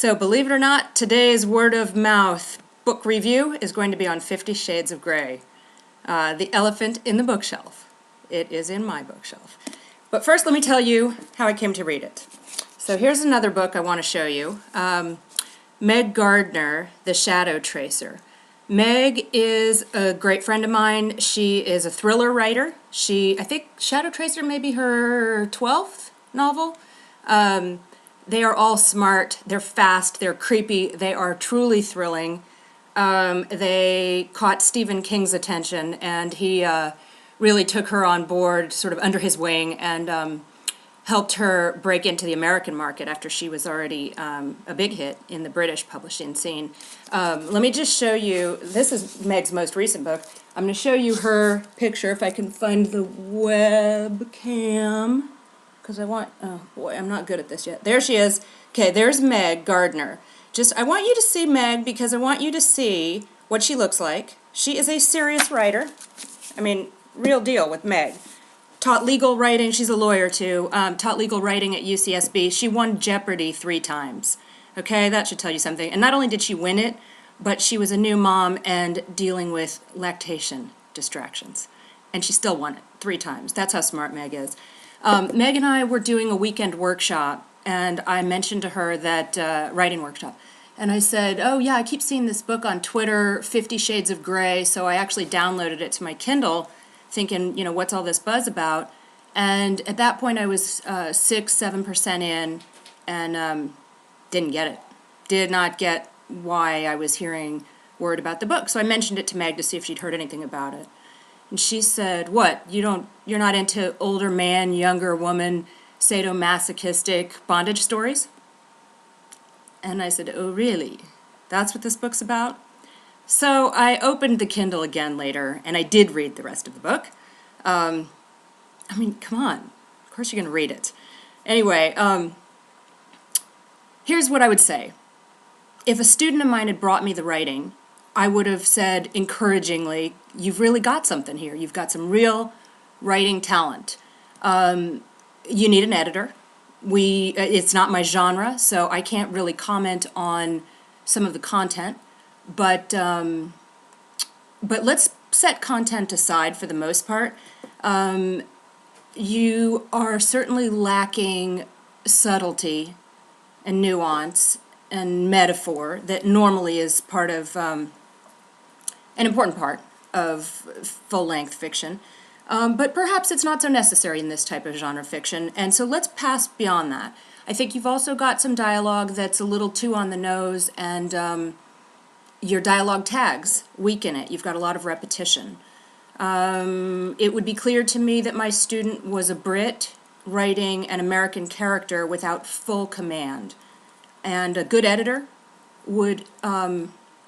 So believe it or not, today's word of mouth book review is going to be on 50 Shades of Grey. The elephant in the bookshelf. It is in my bookshelf. But first let me tell you how I came to read it. So here's another book I want to show you. Meg Gardner, The Shadow Tracer. Meg is a great friend of mine. She is a thriller writer. I think Shadow Tracer may be her 12th novel. They are all smart, they're fast, they're creepy, they are truly thrilling. They caught Stephen King's attention, and he really took her on board, sort of under his wing, and helped her break into the American market after she was already a big hit in the British publishing scene. Let me just show you, this is Meg's most recent book. I'm going to show you her picture, if I can find the webcam. Because oh boy, I'm not good at this yet. There she is. Okay, there's Meg Gardner. I want you to see Meg because I want you to see what she looks like. She is a serious writer. I mean, real deal with Meg. Taught legal writing, she's a lawyer too, taught legal writing at UCSB. She won Jeopardy 3 times. Okay, that should tell you something. And not only did she win it, but she was a new mom and dealing with lactation distractions. And she still won it 3 times. That's how smart Meg is. Meg and I were doing a weekend workshop, and I mentioned to her that writing workshop. And I said, oh yeah, I keep seeing this book on Twitter, 50 Shades of Grey, so I actually downloaded it to my Kindle, thinking, you know, what's all this buzz about? And at that point I was 6-7% in, and didn't get it. Did not get why I was hearing word about the book. So I mentioned it to Meg to see if she'd heard anything about it. And she said, what, you're not into older man, younger woman, sadomasochistic bondage stories? And I said, oh really? That's what this book's about? So I opened the Kindle again later, and I did read the rest of the book. I mean, come on. Of course you're going to read it. Anyway, here's what I would say. If a student of mine had brought me the writing, I would have said encouragingly, you've really got something here. You've got some real writing talent. You need an editor. It's not my genre, so I can't really comment on some of the content. But let's set content aside for the most part. You are certainly lacking subtlety and nuance and metaphor that normally is part of an important part of full-length fiction, but perhaps it's not so necessary in this type of genre fiction, and so let's pass beyond that. I think you've also got some dialogue that's a little too on the nose, and your dialogue tags weaken it. You've got a lot of repetition. It would be clear to me that my student was a Brit writing an American character without full command, and a good editor would,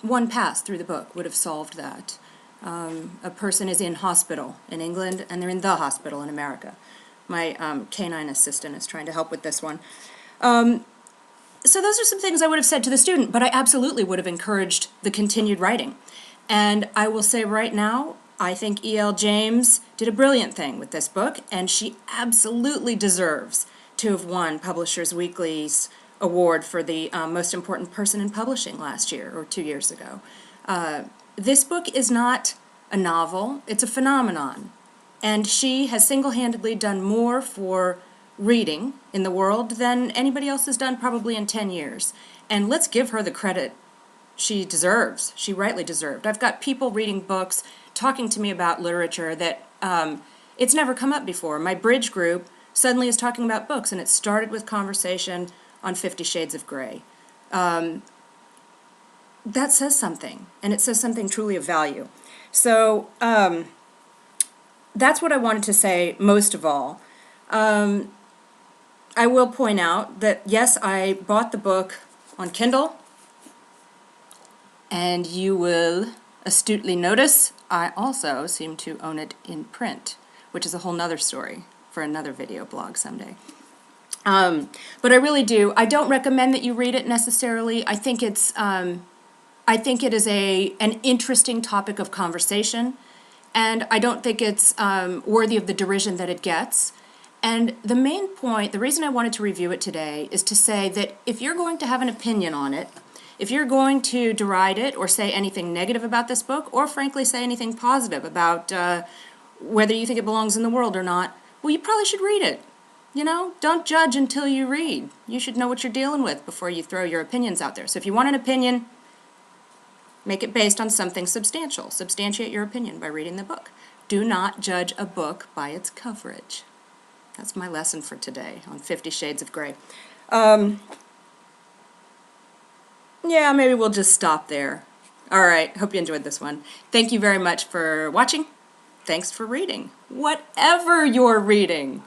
one pass through the book would have solved that. A person is in hospital in England, and they're in the hospital in America. My canine assistant is trying to help with this one. So those are some things I would have said to the student, but I absolutely would have encouraged the continued writing. And I will say right now, I think E.L. James did a brilliant thing with this book, and she absolutely deserves to have won Publishers Weekly's award for the most important person in publishing last year, or 2 years ago. This book is not a novel, it's a phenomenon. And she has single-handedly done more for reading in the world than anybody else has done probably in 10 years. And let's give her the credit she deserves, she rightly deserved. I've got people reading books, talking to me about literature that it's never come up before. My bridge group suddenly is talking about books, and it started with conversation on 50 Shades of Grey. That says something, and it says something truly of value. So that's what I wanted to say most of all. I will point out that, yes, I bought the book on Kindle, and you will astutely notice I also seem to own it in print, which is a whole nother story for another video blog someday. But I really do. I don't recommend that you read it necessarily. I think it is an interesting topic of conversation, and I don't think it's worthy of the derision that it gets. And the main point, the reason I wanted to review it today, is to say that if you're going to have an opinion on it, if you're going to deride it or say anything negative about this book, or frankly say anything positive about whether you think it belongs in the world or not, well, you probably should read it. You know, don't judge until you read. You should know what you're dealing with before you throw your opinions out there. So if you want an opinion, make it based on something substantial. Substantiate your opinion by reading the book. Do not judge a book by its coverage. That's my lesson for today on 50 Shades of Grey. Yeah, maybe we'll just stop there. All right, hope you enjoyed this one. Thank you very much for watching. Thanks for reading. Whatever you're reading.